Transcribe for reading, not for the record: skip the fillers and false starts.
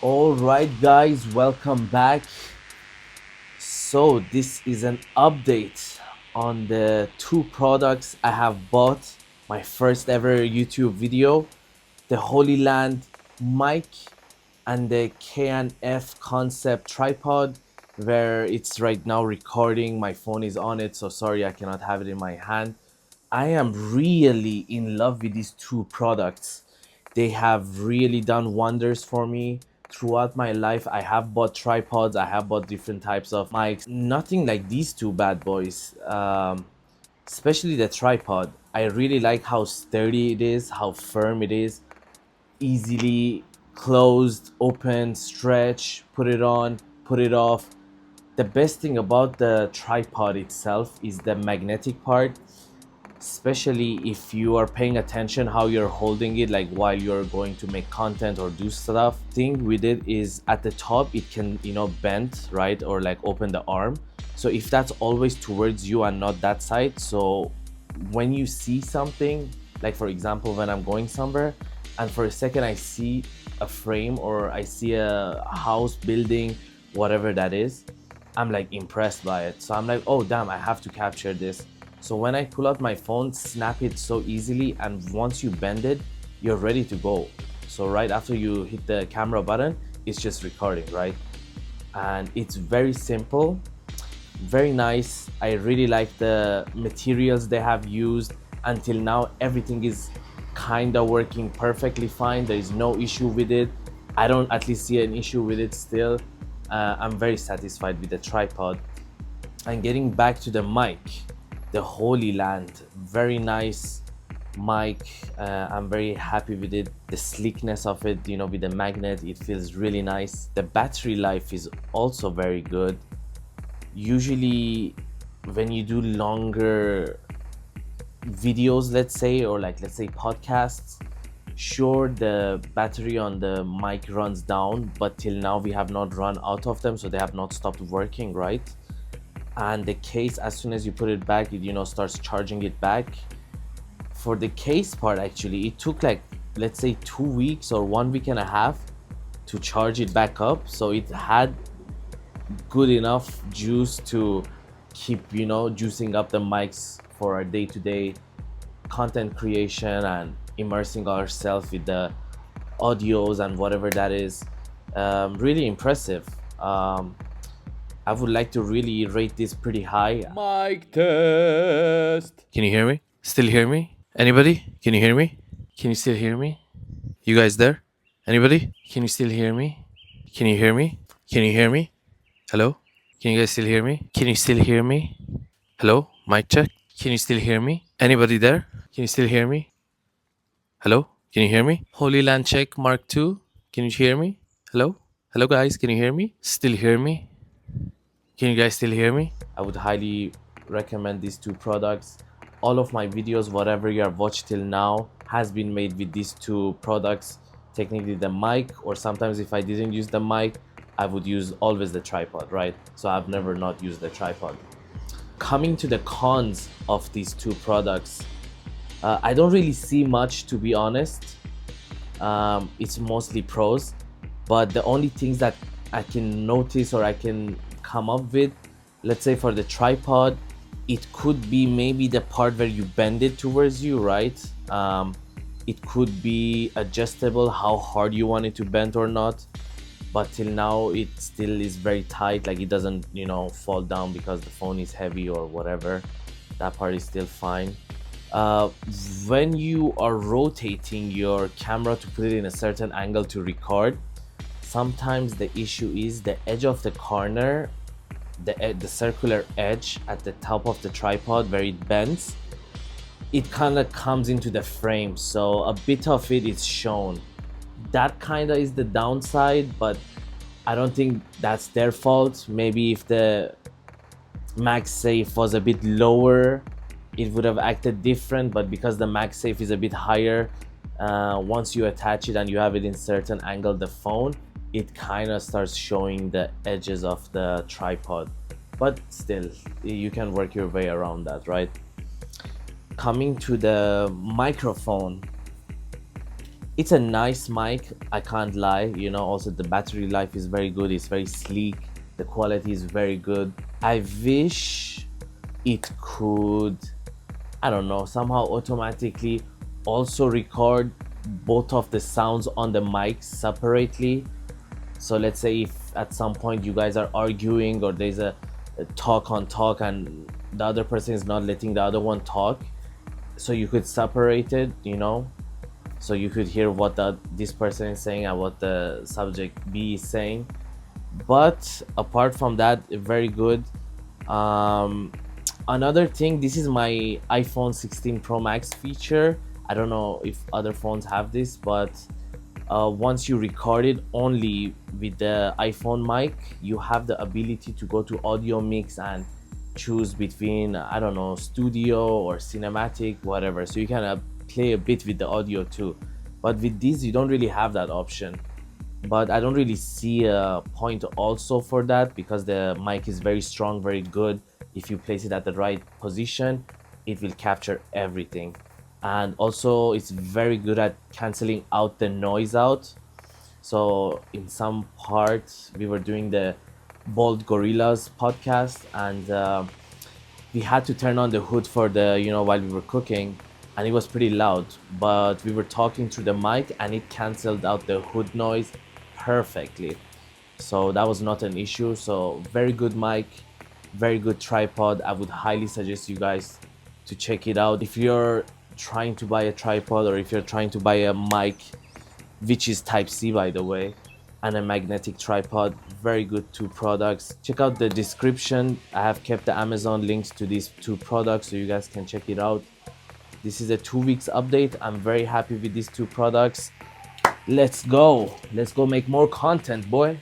All right, guys, welcome back. So, this is an update on the two products I have bought. My first ever YouTube video, the Hollyland mic and the K&F concept tripod, where it's right now recording. My phone is on it, so sorry I cannot have it in my hand. I am really in love with these two products. They have really done wonders for me throughout my life. I have bought tripods, I have bought different types of mics. Nothing like these two bad boys. Especially the tripod. I really like how sturdy it is, how firm it is. Easily closed, open, stretch, put it on, put it off. The best thing about the tripod itself is the magnetic part, especially if you are paying attention how you're holding it, like while you're going to make content or do stuff. Thing with it is at the top it can bend, right, or like open the arm. So if that's always towards you and not that side, so when you see something, like for example when I'm going somewhere and for a second I see a frame or I see a house, building, whatever that is, I'm like impressed by it. So I'm like, oh damn, I have to capture this. So when I pull out my phone, snap it so easily, and once you bend it, you're ready to go. So right after you hit the camera button, it's just recording, right? And it's very simple, very nice. I really like the materials they have used. Until now, everything is kinda working perfectly fine. There is no issue with it. I don't at least see an issue with it still. I'm very satisfied with the tripod. And getting back to the mic, the Hollyland, very nice mic. I'm very happy with it. The sleekness of it, with the magnet, it feels really nice. The battery life is also very good. Usually when you do longer videos, let's say, or let's say podcasts, sure, the battery on the mic runs down, but till now we have not run out of them, so they have not stopped working, right? And the case, as soon as you put it back, it starts charging it back. For the case part, actually it took let's say 2 weeks or 1 week and a half to charge it back up, so it had good enough juice to keep juicing up the mics for our day-to-day content creation and immersing ourselves with the audios and whatever that is. Really impressive. I would like to really rate this pretty high. Mic test. Can you hear me? Still hear me? Anybody? Can you hear me? Can you still hear me? You guys there? Anybody? Can you still hear me? Can you hear me? Can you hear me? Hello? Can you guys still hear me? Can you still hear me? Hello? Mic check. Can you still hear me? Anybody there? Can you still hear me? Hello? Can you hear me? Holy Land check Mark 2. Can you hear me? Hello? Hello guys, can you hear me? Still hear me? Can you guys still hear me? I would highly recommend these two products. All of my videos, whatever you have watched till now, has been made with these two products. Technically the mic, or sometimes if I didn't use the mic, I would use always the tripod, right? So I've never not used the tripod. Coming to the cons of these two products, I don't really see much, to be honest. It's mostly pros, but the only things that I can notice or I can come up with, let's say for the tripod, it could be maybe the part where you bend it towards you, right? It could be adjustable how hard you want it to bend or not, but till now it still is very tight, like it doesn't fall down because the phone is heavy or whatever. That part is still fine. When you are rotating your camera to put it in a certain angle to record, sometimes the issue is the edge of the corner, the circular edge at the top of the tripod where it bends, it kind of comes into the frame, so a bit of it is shown. That kind of is the downside, but I don't think that's their fault. Maybe if the MagSafe was a bit lower, it would have acted different, but because the MagSafe is a bit higher, once you attach it and you have it in certain angle, the phone, it kind of starts showing the edges of the tripod. But still, you can work your way around that, right? Coming to the microphone, It's a nice mic, I can't lie. Also the battery life is very good, it's very sleek, the quality is very good. I wish it could, I don't know, somehow automatically also record both of the sounds on the mic separately. So let's say if at some point you guys are arguing, or there's a talk on talk and the other person is not letting the other one talk, so you could separate it, so you could hear what this person is saying and what the subject B is saying. But apart from that, very good. um Another thing, this is my iPhone 16 Pro Max feature. I don't know if other phones have this, but once you record it only with the iPhone mic, you have the ability to go to audio mix and choose between, I don't know, studio or cinematic, whatever. So you can play a bit with the audio too. But with this, you don't really have that option. But I don't really see a point also for that, because the mic is very strong, very good. If you place it at the right position, it will capture everything. And also it's very good at canceling out the noise out. So in some parts, we were doing the Bold Gorillas podcast, and we had to turn on the hood for the, while we were cooking, and it was pretty loud, but we were talking through the mic and it canceled out the hood noise perfectly. So that was not an issue. So very good mic, very good tripod. I would highly suggest you guys to check it out if you're trying to buy a tripod, or if you're trying to buy a mic which is type C, by the way, and a magnetic tripod. Very good two products. Check out the description. I have kept the Amazon links to these two products so you guys can check it out. This is a 2 weeks update. I'm very happy with these two products. Let's go make more content, boy.